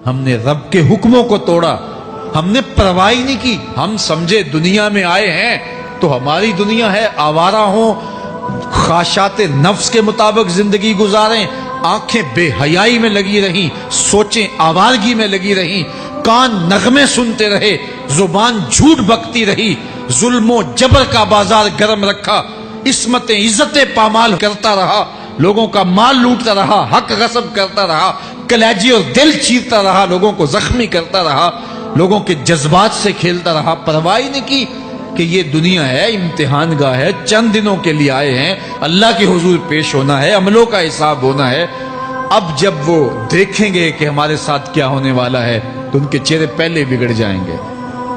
ہم نے رب کے حکموں کو توڑا، ہم نے پرواہ ہی نہیں کی۔ ہم سمجھے دنیا میں آئے ہیں تو ہماری دنیا ہے، آوارہ ہوں، خواہشات نفس کے مطابق زندگی گزاریں، آنکھیں بے حیائی میں لگی رہیں، سوچیں آوارگی میں لگی رہیں، کان نغمے سنتے رہے، زبان جھوٹ بکتی رہی، ظلم و جبر کا بازار گرم رکھا، عصمت عزت پامال کرتا رہا، لوگوں کا مال لوٹتا رہا، حق غصب کرتا رہا، کلیجی اور دل چیرتا رہا، لوگوں کو زخمی کرتا رہا، لوگوں کے جذبات سے کھیلتا رہا، پرواہ نہیں کی کہ یہ دنیا ہے، امتحان گاہ ہے، چند دنوں کے لیے آئے ہیں، اللہ کے حضور پیش ہونا ہے، عملوں کا حساب ہونا ہے۔ اب جب وہ دیکھیں گے کہ ہمارے ساتھ کیا ہونے والا ہے تو ان کے چہرے پہلے بگڑ جائیں گے۔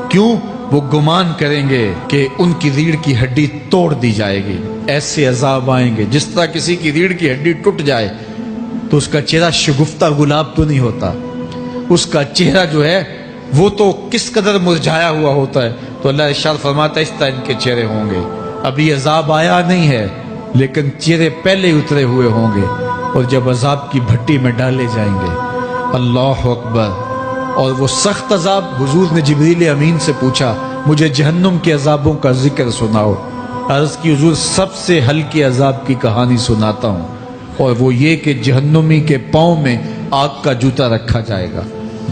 کیوں؟ وہ گمان کریں گے کہ ان کی ریڑھ کی ہڈی توڑ دی جائے گی، ایسے عذاب آئیں گے جس طرح کسی کی ریڑھ کی ہڈی ٹوٹ جائے تو اس کا چہرہ شگفتہ گلاب تو نہیں ہوتا، اس کا چہرہ جو ہے وہ تو کس قدر مرجھایا ہوا ہوتا ہے۔ تو اللہ ارشاد فرماتا ہے اس طرح ان کے چہرے ہوں گے۔ ابھی عذاب آیا نہیں ہے لیکن چہرے پہلے اترے ہوئے ہوں گے، اور جب عذاب کی بھٹی میں ڈالے جائیں گے، اللہ اکبر، اور وہ سخت عذاب، حضور نے جبریل امین سے پوچھا مجھے جہنم کے عذابوں کا ذکر سناؤ۔ عرض کی حضور سب سے ہلکے عذاب کی کہانی سناتا ہوں، اور وہ یہ کہ جہنمی کے پاؤں میں آگ کا جوتا رکھا جائے گا،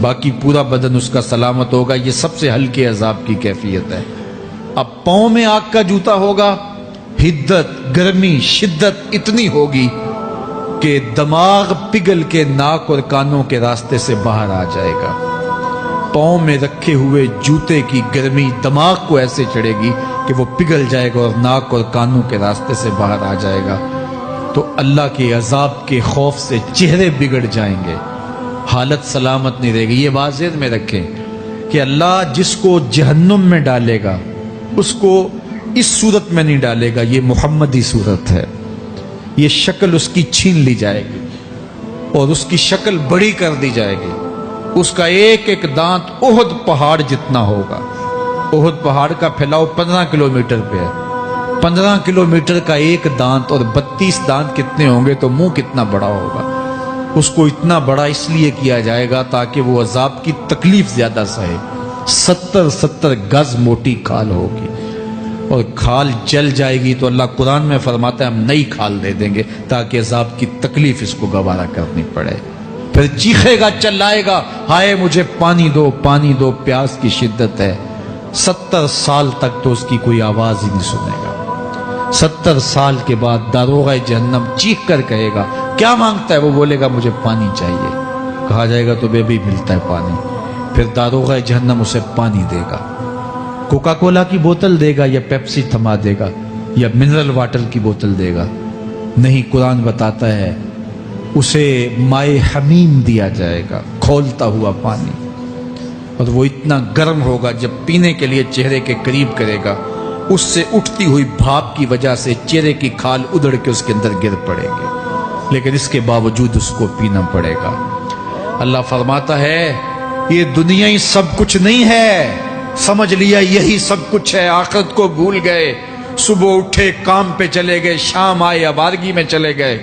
باقی پورا بدن اس کا سلامت ہوگا۔ یہ سب سے ہلکے عذاب کی کیفیت ہے۔ اب پاؤں میں آگ کا جوتا ہوگا، حدت، گرمی، شدت اتنی ہوگی کہ دماغ پگھل کے ناک اور کانوں کے راستے سے باہر آ جائے گا۔ پاؤں میں رکھے ہوئے جوتے کی گرمی دماغ کو ایسے چڑھے گی کہ وہ پگھل جائے گا اور ناک اور کانوں کے راستے سے باہر آ جائے گا۔ تو اللہ کے عذاب کے خوف سے چہرے بگڑ جائیں گے، حالت سلامت نہیں رہے گی۔ یہ بات ذہن میں رکھیں کہ اللہ جس کو جہنم میں ڈالے گا اس کو اس صورت میں نہیں ڈالے گا، یہ محمدی صورت ہے، یہ شکل اس کی چھین لی جائے گی اور اس کی شکل بڑی کر دی جائے گی۔ اس کا ایک ایک دانت احد پہاڑ جتنا ہوگا۔ احد پہاڑ کا پھیلاؤ 15 کلومیٹر پہ ہے، 15 کلومیٹر کا ایک دانت، اور 32 دانت کتنے ہوں گے تو منہ کتنا بڑا ہوگا۔ اس کو اتنا بڑا اس لیے کیا جائے گا تاکہ وہ عذاب کی تکلیف زیادہ سہے۔ 70 گز موٹی کھال ہوگی، اور کھال جل جائے گی تو اللہ قرآن میں فرماتا ہے ہم نئی کھال دے دیں گے تاکہ عذاب کی تکلیف اس کو گوارا کرنی پڑے۔ پھر چیخے گا، چلائے گا، ہائے مجھے پانی دو، پانی دو، پیاس کی شدت ہے۔ 70 سال تک تو اس کی کوئی آواز ہی نہیں سنے گا۔ 70 سال کے بعد داروغہ جہنم چیخ کر کہے گا کیا مانگتا ہے؟ وہ بولے گا مجھے پانی چاہیے۔ کہا جائے گا تو بے بھی ملتا ہے پانی۔ پھر داروغہ جہنم اسے پانی دے گا، کوکا کولا کی بوتل دے گا یا پیپسی تھما دے گا یا منرل واٹر کی بوتل دے گا؟ نہیں، قرآن بتاتا ہے اسے مائے حمیم دیا جائے گا، کھولتا ہوا پانی، اور وہ اتنا گرم ہوگا جب پینے کے لیے چہرے کے قریب کرے گا اس سے اٹھتی ہوئی بھاپ کی وجہ سے چہرے کی کھال ادڑ کے اس کے اندر گر پڑے گی، لیکن اس کے باوجود اس کو پینا پڑے گا۔ اللہ فرماتا ہے یہ دنیا ہی سب کچھ نہیں ہے، سمجھ لیا یہی سب کچھ ہے، آخرت کو بھول گئے، صبح اٹھے کام پہ چلے گئے، شام آئے آوارگی میں چلے گئے،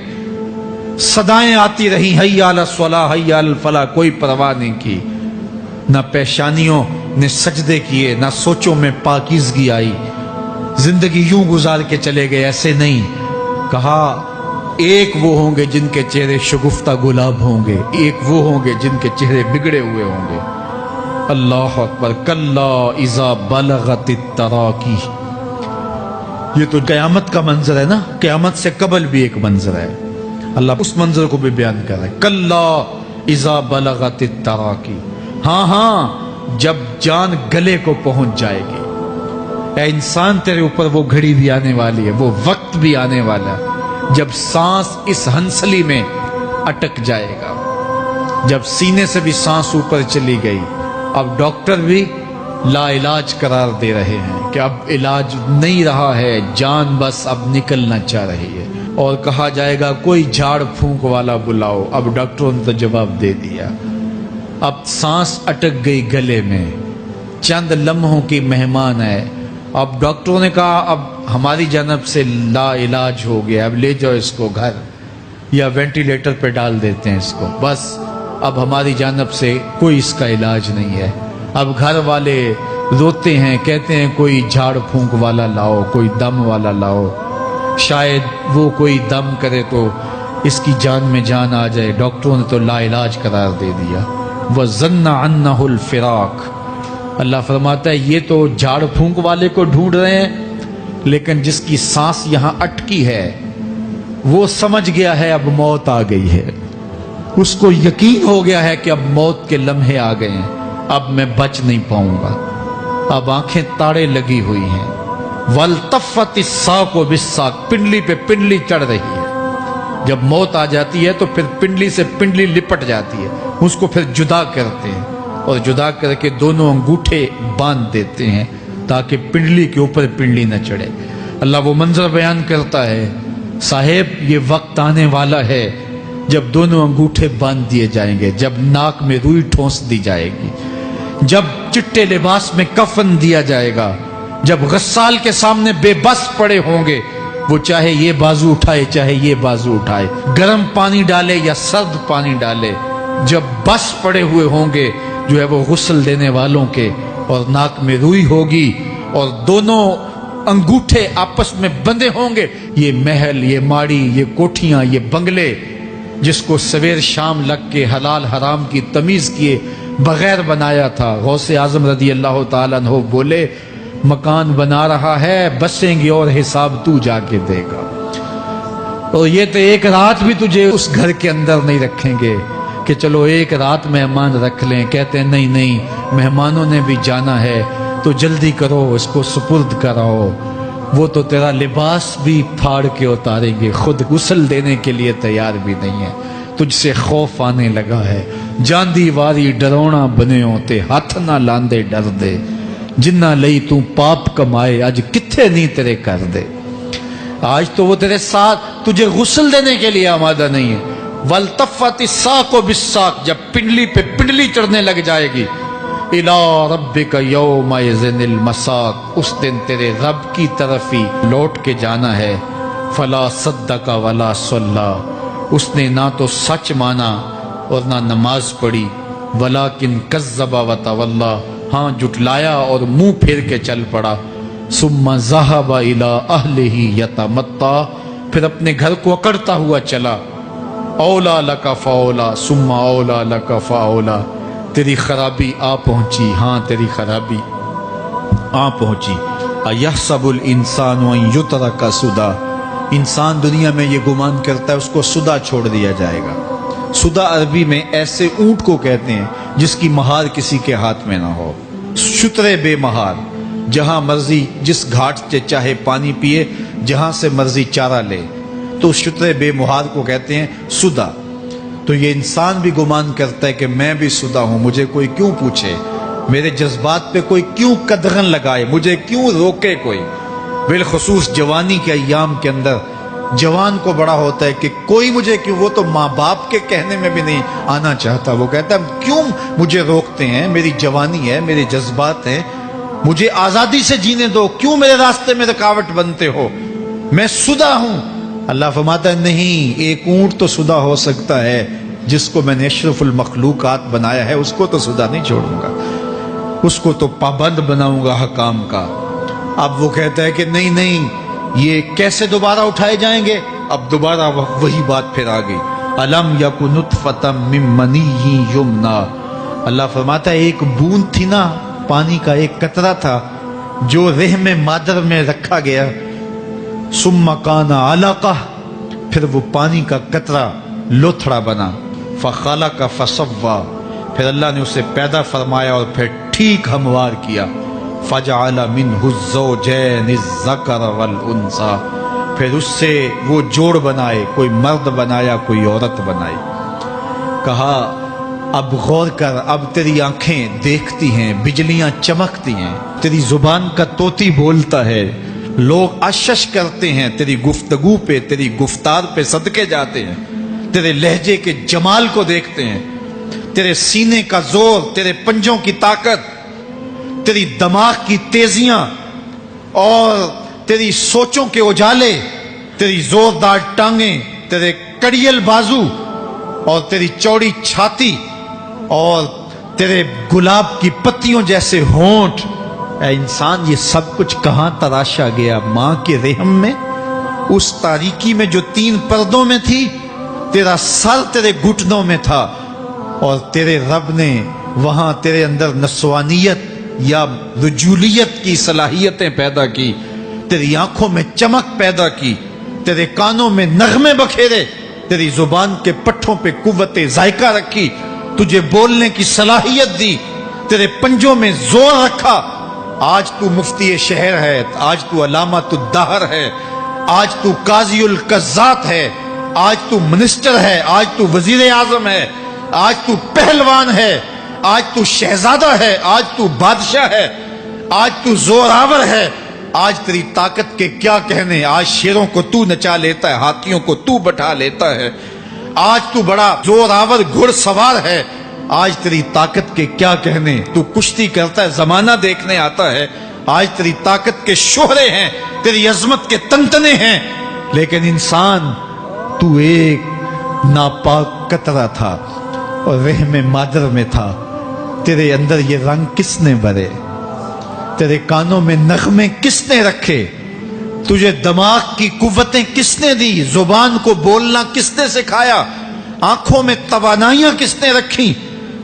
صدائیں آتی رہی حی علی الصلاۃ حی علی الفلاح، کوئی پرواہ نہیں کی، نہ پیشانیوں نے سجدے کیے، نہ سوچوں میں پاکیزگی آئی، زندگی یوں گزار کے چلے گئے۔ ایسے نہیں، کہا ایک وہ ہوں گے جن کے چہرے شگفتہ گلاب ہوں گے، ایک وہ ہوں گے جن کے چہرے بگڑے ہوئے ہوں گے۔ اللہ اکبر، کلا اذا بلغت التراقی، یہ تو قیامت کا منظر ہے نا، قیامت سے قبل بھی ایک منظر ہے، اللہ اس منظر کو بھی بیان کر رہا ہے، کلا اذا بلغت التراقی، ہاں جب جان گلے کو پہنچ جائے گی۔ اے انسان تیرے اوپر وہ گھڑی بھی آنے والی ہے، وہ وقت بھی آنے والا ہے جب سانس اس ہنسلی میں اٹک جائے گا، جب سینے سے بھی سانس اوپر چلی گئی، اب ڈاکٹر بھی لا علاج قرار دے رہے ہیں کہ اب علاج نہیں رہا ہے، جان بس اب نکلنا چاہ رہی ہے، اور کہا جائے گا کوئی جھاڑ پھونک والا بلاؤ۔ اب ڈاکٹروں نے تو جواب دے دیا، اب سانس اٹک گئی گلے میں، چند لمحوں کی مہمان ہے، اب ڈاکٹروں نے کہا اب ہماری جانب سے لا علاج ہو گیا، اب لے جاؤ اس کو گھر، یا وینٹیلیٹر پہ ڈال دیتے ہیں اس کو، بس اب ہماری جانب سے کوئی اس کا علاج نہیں ہے. اب گھر والے روتے ہیں, کہتے ہیں کوئی جھاڑ پھونک والا لاؤ, کوئی دم والا لاؤ, شاید وہ کوئی دم کرے تو اس کی جان میں جان آ جائے. ڈاکٹروں نے تو لا علاج قرار دے دیا. وَظَنَّ عَنَّهُ الْفِرَاقُ. اللہ فرماتا ہے یہ تو جھاڑ پھونک والے کو ڈھونڈ رہے ہیں, لیکن جس کی سانس یہاں اٹکی ہے وہ سمجھ گیا ہے اب موت آ گئی ہے. اس کو یقین ہو گیا ہے کہ اب موت کے لمحے آ گئے ہیں, اب میں بچ نہیں پاؤں گا. اب آنکھیں تاڑے لگی ہوئی ہیں. وَالْتَفَّتِ السَّاقُ بِالسَّاقِ. پنڈلی پہ پنڈلی چڑھ رہی ہے. جب موت آ جاتی ہے تو پھر پنڈلی سے پنڈلی لپٹ جاتی ہے, اس کو پھر جدا کرتے ہیں اور جدا کر کے دونوں انگوٹھے باندھ دیتے ہیں تاکہ پنڈلی کے اوپر پنڈلی نہ چڑھے. اللہ وہ منظر بیان کرتا ہے, صاحب یہ وقت آنے والا ہے جب دونوں انگوٹھے باندھ دیے جائیں گے, جب ناک میں روئی ٹھونس دی جائے گی, جب چٹے لباس میں کفن دیا جائے گا, جب غسال کے سامنے بے بس پڑے ہوں گے, وہ چاہے یہ بازو اٹھائے چاہے یہ بازو اٹھائے, گرم پانی ڈالے یا سرد پانی ڈالے, جب بس پڑے ہوئے ہوں گے جو ہے وہ غسل دینے والوں کے, اور ناک میں روئی ہوگی اور دونوں انگوٹھے آپس میں بندھے ہوں گے. یہ محل, یہ ماڑی, یہ کوٹھیاں, یہ بنگلے جس کو سویر شام لگ کے حلال حرام کی تمیز کیے بغیر بنایا تھا, غوث اعظم رضی اللہ تعالیٰ عنہ بولے مکان بنا رہا ہے, بسیں گے اور حساب تو جا کے دے گا. اور یہ تو ایک رات بھی تجھے اس گھر کے اندر نہیں رکھیں گے کہ چلو ایک رات مہمان رکھ لیں. کہتے ہیں نہیں نہیں, مہمانوں نے بھی جانا ہے تو جلدی کرو, اس کو سپرد کراؤ. وہ تو تیرا لباس بھی پھاڑ کے اتاریں گے, خود غسل دینے کے لیے تیار بھی نہیں ہے. تجھ سے خوف آنے لگا ہے. جاندی واری ڈرونا بنے ہوتے, ہاتھ نہ لاندے ڈر دے, جنہ لئی تو پاپ کمائے اج کتھے نہیں تیرے کر دے. آج تو وہ تیرے ساتھ تجھے غسل دینے کے لیے آمادہ نہیں ہے. وَالْتَفَّتِ السَّاقُ بِالسَّاقِ. جب پنڈلی پہ پنڈلی چڑھنے لگ جائے گی, إِلَىٰ رَبِّكَ يَوْمَئِذٍ الْمَسَاقُ. اس دن تیرے رب کی طرف ہی لوٹ کے جانا ہے. فَلَا صَدَّقَ وَلَا صَلَّىٰ. اس نے نہ تو سچ مانا اور نہ نماز پڑھی. وَلَٰكِنْ كَذَّبَ وَتَوَلَّىٰ. ہاں جھٹلایا اور منہ پھیر کے چل پڑا. ثُمَّ ذَهَبَ إِلَىٰ أَهْلِهِ يَتَمَطَّىٰ. پھر اپنے گھر کو اکڑتا ہوا چلا. اولا لک فاولا ثم اولا لک فاولا. تیری خرابی آ پہنچی, ہاں تیری خرابی آ پہنچی. اَيَحْسَبُ الْإِنسَانُ أَن يُتْرَكَ سُدًى. انسان دنیا میں یہ گمان کرتا ہے اس کو سدا چھوڑ دیا جائے گا. سدا عربی میں ایسے اونٹ کو کہتے ہیں جس کی مہار کسی کے ہاتھ میں نہ ہو. شترے بے مہار, جہاں مرضی جس گھاٹ سے چاہے پانی پیے, جہاں سے مرضی چارہ لے, تو شترے بے مہار کو کہتے ہیں سدا. تو یہ انسان بھی گمان کرتا ہے کہ میں بھی سدا ہوں, مجھے کوئی کیوں پوچھے, میرے جذبات پہ کوئی کیوں قدغن لگائے, مجھے کیوں روکے کوئی. بالخصوص جوانی کے ایام کے اندر جوان کو بڑا ہوتا ہے کہ کوئی مجھے کیوں, وہ تو ماں باپ کے کہنے میں بھی نہیں آنا چاہتا. وہ کہتا ہے کیوں مجھے روکتے ہیں, میری جوانی ہے, میرے جذبات ہیں, مجھے آزادی سے جینے دو, کیوں میرے راستے میں رکاوٹ بنتے ہو, میں سدا ہوں. اللہ فرماتا ہے نہیں, ایک اونٹ تو سدا ہو سکتا ہے, جس کو میں نے اشرف المخلوقات بنایا ہے اس کو تو سدا نہیں چھوڑوں گا, اس کو تو پابند بناؤں گا حکام کا. اب وہ کہتا ہے کہ نہیں نہیں, یہ کیسے دوبارہ اٹھائے جائیں گے. اب دوبارہ وہی بات پھر آ گئی. الم یک نطفۃ من منی یمنا. اللہ فرماتا ہے ایک بوند تھی نا, پانی کا ایک قطرہ تھا جو رحم مادر میں رکھا گیا. ثم کان علقہ, پھر وہ پانی کا قطرہ لوتھڑا بنا. فخلق فسویٰ, پھر اللہ نے اسے پیدا فرمایا اور پھر ٹھیک ہموار کیا. فجعل منہ الزوجین الذکر والانثیٰ, پھر اس سے وہ جوڑ بنائے, کوئی مرد بنایا کوئی عورت بنائی. کہا اب غور کر, اب تیری آنکھیں دیکھتی ہیں, بجلیاں چمکتی ہیں, تیری زبان کا طوطی بولتا ہے, لوگ اشش کرتے ہیں تیری گفتگو پہ, تیری گفتار پہ صدقے جاتے ہیں, تیرے لہجے کے جمال کو دیکھتے ہیں, تیرے سینے کا زور, تیرے پنجوں کی طاقت, تیری دماغ کی تیزیاں اور تیری سوچوں کے اجالے, تیری زوردار ٹانگیں, تیرے کڑیل بازو اور تیری چوڑی چھاتی, اور تیرے گلاب کی پتیوں جیسے ہونٹ، اے انسان یہ سب کچھ کہاں تراشا گیا؟ ماں کے رحم میں، اس تاریکی میں جو 3 پردوں میں تھی۔ تیرا سر تیرے گھٹنوں میں تھا، اور تیرے رب نے وہاں تیرے اندر نسوانیت یا رجولیت کی صلاحیتیں پیدا کی، تیری آنکھوں میں چمک پیدا کی، تیرے کانوں میں نغمے بکھیرے، تیری زبان کے پٹھوں پہ قوت ذائقہ رکھی، تجھے بولنے کی صلاحیت دی، تیرے پنجوں میں زور رکھا۔ آج تو مفتی شہر ہے، آج تو علامۃ الدہر ہے، آج تو قاضی القضات ہے، آج تو منسٹر ہے، آج تو وزیر اعظم ہے، آج تو پہلوان ہے، آج تو شہزادہ ہے، آج تو بادشاہ ہے، آج تو زوراور ہے۔ آج تیری طاقت کے کیا کہنے؟ آج شیروں کو تو نچا لیتا ہے، ہاتھیوں کو تو بٹھا لیتا ہے، آج تو بڑا زوراور گھڑ سوار ہے۔ آج تیری طاقت کے کیا کہنے؟ تو کشتی کرتا ہے، زمانہ دیکھنے آتا ہے۔ آج تیری طاقت کے شوہرے ہیں، تیری عظمت کے تنتنے ہیں، لیکن انسان تو ایک ناپاک قطرہ تھا اور رحم مادر میں تھا۔ تیرے اندر یہ رنگ کس نے بھرے؟ تیرے کانوں میں نغمے کس نے رکھے؟ تجھے دماغ کی قوتیں کس نے دی؟ زبان کو بولنا کس نے سکھایا؟ آنکھوں میں توانائیاں کس نے رکھی؟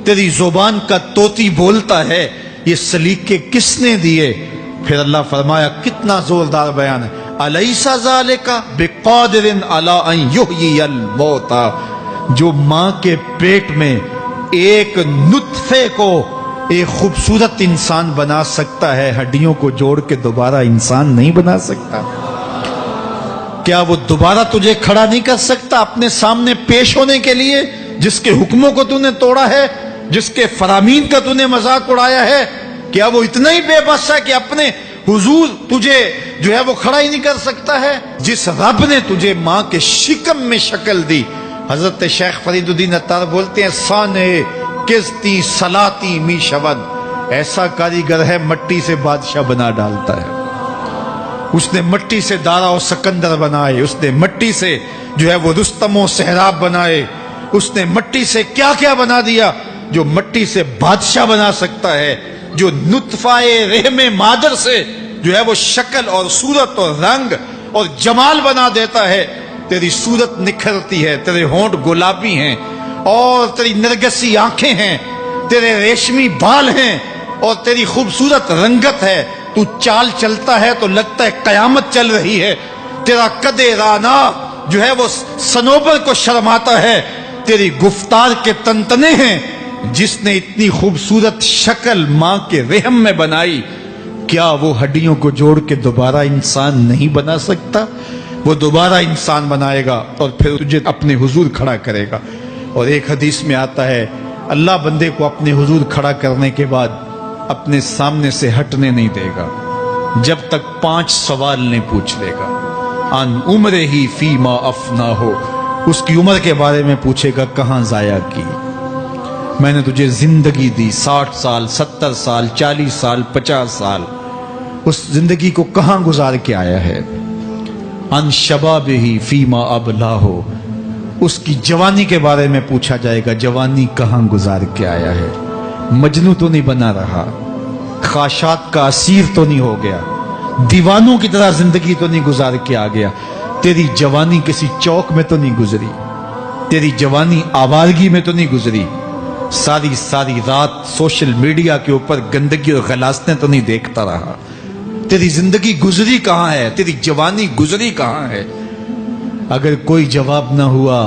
تیری زبان کا طوطی بولتا ہے، یہ سلیقے کس نے دیے؟ پھر اللہ فرمایا، کتنا زوردار بیان ہے، الیس ذالک بقادر علی ان یحیی الموتى، جو ماں کے پیٹ میں ایک نطفے کو ایک خوبصورت انسان بنا سکتا ہے، ہڈیوں کو جوڑ کے دوبارہ انسان نہیں بنا سکتا؟ کیا وہ دوبارہ تجھے کھڑا نہیں کر سکتا اپنے سامنے پیش ہونے کے لیے، جس کے حکموں کو تو نے توڑا ہے، جس کے فرامین کا تو نے مذاق اڑایا ہے؟ کیا وہ اتنا ہی بے بس ہے کہ اپنے حضور تجھے جو ہے وہ کھڑا ہی نہیں کر سکتا ہے؟ جس رب نے تجھے ماں کے شکم میں شکل دی، حضرت شیخ فرید الدین عطار بولتے ہیں، سانے کستی سلاتی می شود، ایسا کاریگر ہے مٹی سے بادشاہ بنا ڈالتا ہے۔ اس نے مٹی سے دارا و سکندر بنائے، اس نے مٹی سے جو ہے وہ رستم و سہراب بنائے، اس نے مٹی سے کیا کیا بنا دیا جو مٹی سے بادشاہ بنا سکتا ہے، جو نطفہ رحم مادر سے جو ہے وہ شکل اور صورت اور رنگ اور جمال بنا دیتا ہے۔ تیری صورت نکھرتی ہے، تیرے ہونٹ گلابی ہیں اور تیری نرگسی آنکھیں ہیں، تیرے ریشمی بال ہیں اور تیری خوبصورت رنگت ہے، تو چال چلتا ہے تو لگتا ہے قیامت چل رہی ہے، تیرا قد رانا جو ہے وہ صنوبر کو شرماتا ہے، تیری گفتار کے تنتنے ہیں۔ جس نے اتنی خوبصورت شکل ماں کے رحم میں بنائی، کیا وہ ہڈیوں کو جوڑ کے دوبارہ انسان نہیں بنا سکتا؟ وہ دوبارہ انسان بنائے گا اور پھر تجھے اپنے حضور کھڑا کرے گا۔ اور ایک حدیث میں آتا ہے، اللہ بندے کو اپنے حضور کھڑا کرنے کے بعد اپنے سامنے سے ہٹنے نہیں دے گا جب تک 5 سوال نہیں پوچھ لے گا۔ ان عمر ہی فیما افنا ہو، اس کی عمر کے بارے میں پوچھے گا، کہاں ضائع کی؟ میں نے تجھے زندگی دی، 60 سال 70 سال 40 سال 50 سال، اس زندگی کو کہاں گزار کے آیا ہے؟ ان شباب ہی فیما ابلا ہو، اس کی جوانی کے بارے میں پوچھا جائے گا، جوانی کہاں گزار کے آیا ہے؟ مجنوں تو نہیں بنا رہا، خواہشات کا اسیر تو نہیں ہو گیا، دیوانوں کی طرح زندگی تو نہیں گزار کے آ گیا؟ تیری جوانی کسی چوک میں تو نہیں گزری، تیری جوانی آوارگی میں تو نہیں گزری، ساری رات سوشل میڈیا کے اوپر گندگی اور غلاظتیں تو نہیں دیکھتا رہا؟ تیری زندگی گزری کہاں ہے؟ تیری جوانی گزری کہاں ہے؟ اگر کوئی جواب نہ ہوا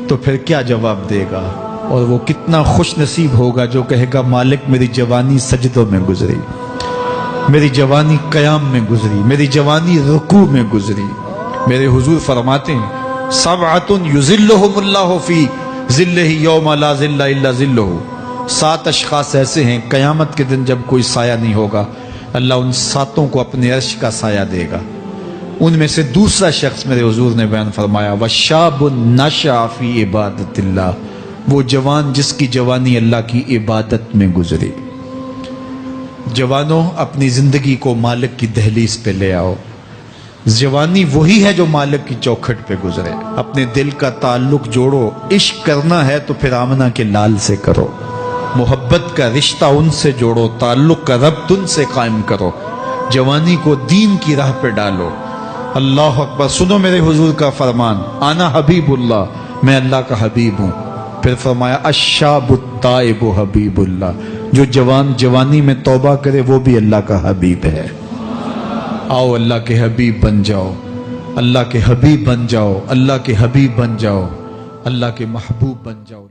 تو پھر کیا جواب دے گا؟ اور وہ کتنا خوش نصیب ہوگا جو کہے گا، مالک میری جوانی سجدوں میں گزری، میری جوانی قیام میں گزری، میری جوانی رکوع میں گزری۔ میرے حضور فرماتے ہیں، سبعۃ یظلھم اللہ فی ظلہ یوم لا ظل الا ظلہ، 7 اشخاص ایسے ہیں قیامت کے دن جب کوئی سایہ نہیں ہوگا، اللہ ان 7 کو اپنے عرش کا سایہ دے گا۔ ان میں سے دوسرا شخص میرے حضور نے بیان فرمایا، وشاب نشأ فی عبادت اللہ، وہ جوان جس کی جوانی اللہ کی عبادت میں گزری۔ جوانوں، اپنی زندگی کو مالک کی دہلیز پہ لے آؤ۔ جوانی وہی ہے جو مالک کی چوکھٹ پہ گزرے۔ اپنے دل کا تعلق جوڑو، عشق کرنا ہے تو پھر آمنہ کے لال سے کرو۔ محبت کا رشتہ ان سے جوڑو، تعلق کا ربط ان سے قائم کرو، جوانی کو دین کی راہ پہ ڈالو۔ اللہ اکبر۔ سنو میرے حضور کا فرمان، انا حبیب اللہ، میں اللہ کا حبیب ہوں۔ پھر فرمایا الشاب التائب حبیب اللہ، جو جوان جوانی میں توبہ کرے وہ بھی اللہ کا حبیب ہے۔ آؤ اللہ کے حبیب بن جاؤ، اللہ کے حبیب بن جاؤ، اللہ کے حبیب بن جاؤ، اللہ کے محبوب بن جاؤ۔